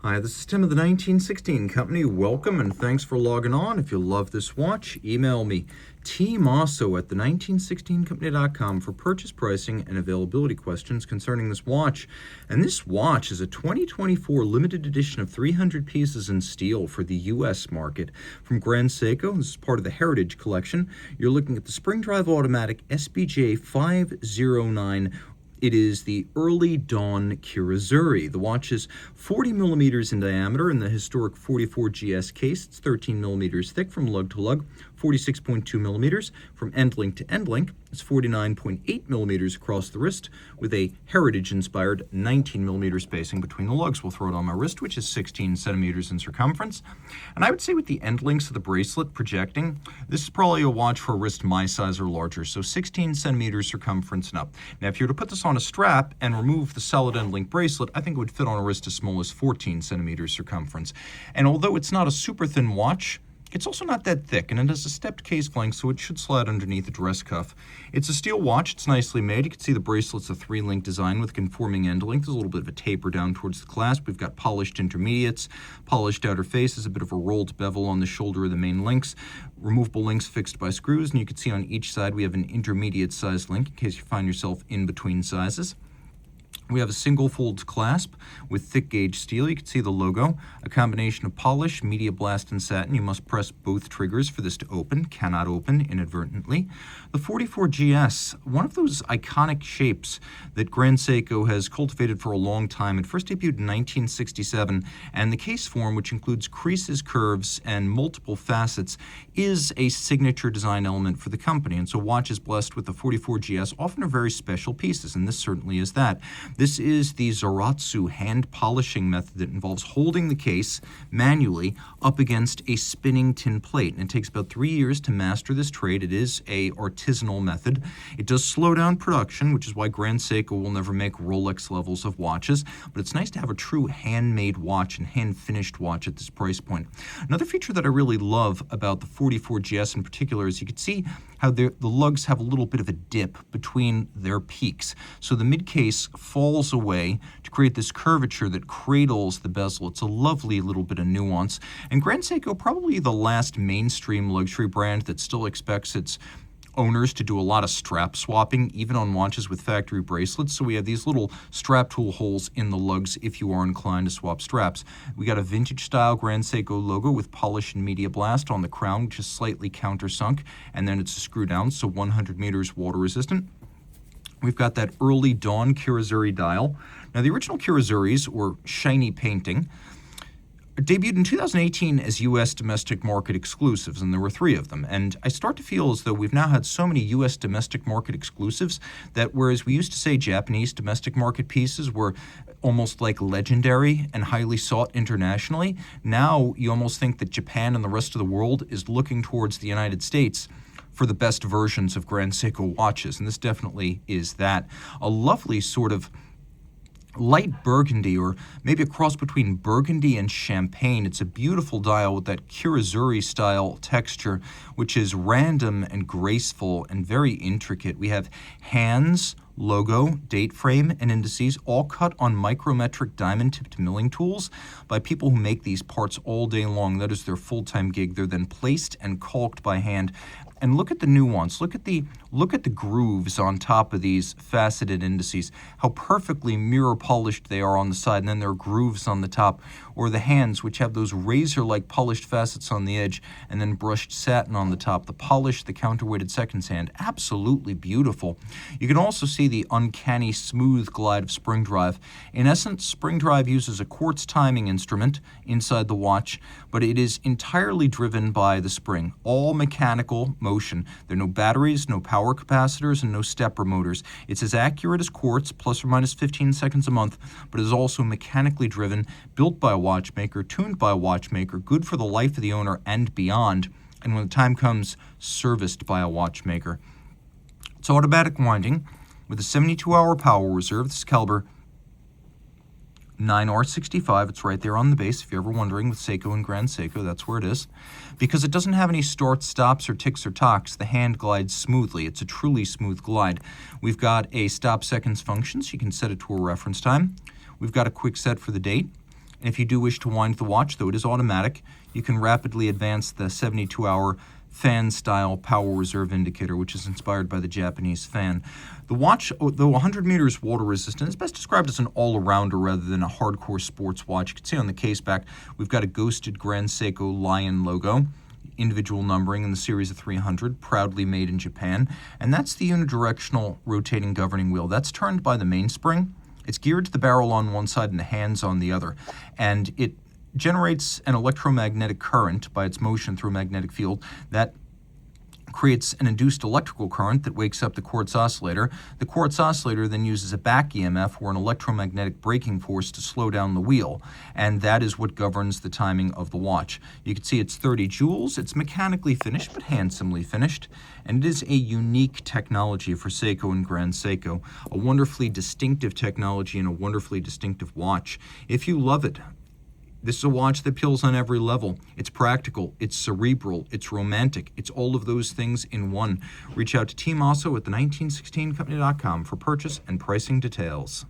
Hi, this is Tim of the 1916 Company. Welcome and thanks for logging on. If you love this watch, email me, Team Mosso at the1916company.com for purchase pricing and availability questions concerning this watch. And this watch is a 2024 limited edition of 300 pieces in steel for the U.S. market from Grand Seiko. This is part of the Heritage Collection. You're looking at the spring drive automatic SBGA509. It is the Early Dawn Zuri. The watch is 40 millimeters in diameter in the historic 44 GS case. It's 13 millimeters thick from lug to lug, 46.2 millimeters from end link to end link. It's 49.8 millimeters across the wrist with a heritage-inspired 19 millimeter spacing between the lugs. We'll throw it on my wrist, which is 16 centimeters in circumference. And I would say with the end links of the bracelet projecting, this is probably a watch for a wrist my size or larger, so 16 centimeters circumference and up. Now, if you were to put this on a strap and remove the solid end link bracelet, I think it would fit on a wrist as small as 14 centimeters circumference. And although it's not a super thin watch, it's also not that thick, and it has a stepped case flank, so it should slide underneath the dress cuff. It's a steel watch. It's nicely made. You can see the bracelet's a 3-link design with conforming end length. There's a little bit of a taper down towards the clasp. We've got polished intermediates, polished outer faces, a bit of a rolled bevel on the shoulder of the main links, removable links fixed by screws, and you can see on each side we have an intermediate size link in case you find yourself in between sizes. We have a single fold clasp with thick gauge steel. You can see the logo, a combination of polish, media blast, and satin. You must press both triggers for this to open, cannot open inadvertently. The 44 GS, one of those iconic shapes that Grand Seiko has cultivated for a long time. It first debuted in 1967, and the case form, which includes creases, curves, and multiple facets, is a signature design element for the company. And so watches blessed with the 44 GS often are very special pieces, and this certainly is that. This is the Zaratsu hand polishing method that involves holding the case manually up against a spinning tin plate. And it takes about 3 years to master this trade. It is a artisanal method. It does slow down production, which is why Grand Seiko will never make Rolex levels of watches. But it's nice to have a true handmade watch and hand-finished watch at this price point. Another feature that I really love about the 44 GS in particular is you can see how the lugs have a little bit of a dip between their peaks. So the mid-case falls away to create this curvature that cradles the bezel. It's a lovely little bit of nuance. And Grand Seiko, probably the last mainstream luxury brand that still expects its owners to do a lot of strap swapping, even on watches with factory bracelets. So we have these little strap tool holes in the lugs if you are inclined to swap straps. We got a vintage style Grand Seiko logo with polish and media blast on the crown, which is slightly countersunk, and then it's a screw down, so 100 meters water resistant. We've got that Early Dawn Zuri dial. Now, the original Zuris, or shiny painting, debuted in 2018 as U.S. domestic market exclusives, and there were 3 of them. And I start to feel as though we've now had so many U.S. domestic market exclusives that whereas we used to say Japanese domestic market pieces were almost like legendary and highly sought internationally, now you almost think that Japan and the rest of the world is looking towards the United States for the best versions of Grand Seiko watches, and this definitely is that. A lovely sort of light burgundy, or maybe a cross between burgundy and champagne. It's a beautiful dial with that Zuri style texture, which is random and graceful and very intricate. We have hands, logo, date frame, and indices all cut on micrometric diamond-tipped milling tools by people who make these parts all day long. That is their full-time gig. They're then placed and caulked by hand. And look at the nuance. Look at the grooves on top of these faceted indices, how perfectly mirror polished they are on the side, and then there are grooves on the top. Or the hands, which have those razor-like polished facets on the edge, and then brushed satin on the top. The polished, the counterweighted seconds hand, absolutely beautiful. You can also see the uncanny smooth glide of spring drive. In essence, spring drive uses a quartz timing instrument inside the watch, but it is entirely driven by the spring. All mechanical motion. There are no batteries, no power capacitors, and no stepper motors. It's as accurate as quartz, plus or minus 15 seconds a month, but it is also mechanically driven, built by a watchmaker, tuned by a watchmaker, good for the life of the owner and beyond, and when the time comes, serviced by a watchmaker. It's automatic winding with a 72-hour power reserve. This caliber 9R65, it's right there on the base. If you're ever wondering with Seiko and Grand Seiko, that's where it is. Because it doesn't have any start, stops, or ticks or tocks, the hand glides smoothly. It's a truly smooth glide. We've got a stop seconds function, so you can set it to a reference time. We've got a quick set for the date. And if you do wish to wind the watch, though it is automatic, you can rapidly advance the 72-hour fan-style power reserve indicator, which is inspired by the Japanese fan. The watch, though 100 meters water resistant, is best described as an all-arounder rather than a hardcore sports watch. You can see on the case back, we've got a ghosted Grand Seiko lion logo, individual numbering in the series of 300, proudly made in Japan. And that's the unidirectional rotating governing wheel. That's turned by the mainspring. It's geared to the barrel on one side and the hands on the other. And it generates an electromagnetic current by its motion through a magnetic field that creates an induced electrical current that wakes up the quartz oscillator. The quartz oscillator then uses a back EMF or an electromagnetic braking force to slow down the wheel, and that is what governs the timing of the watch. You can see it's 30 joules. It's mechanically finished, but handsomely finished, and it is a unique technology for Seiko and Grand Seiko, a wonderfully distinctive technology and a wonderfully distinctive watch. If you love it, this is a watch that appeals on every level. It's practical, it's cerebral, it's romantic, it's all of those things in one. Reach out to Team Mosso at the 1916company.com for purchase and pricing details.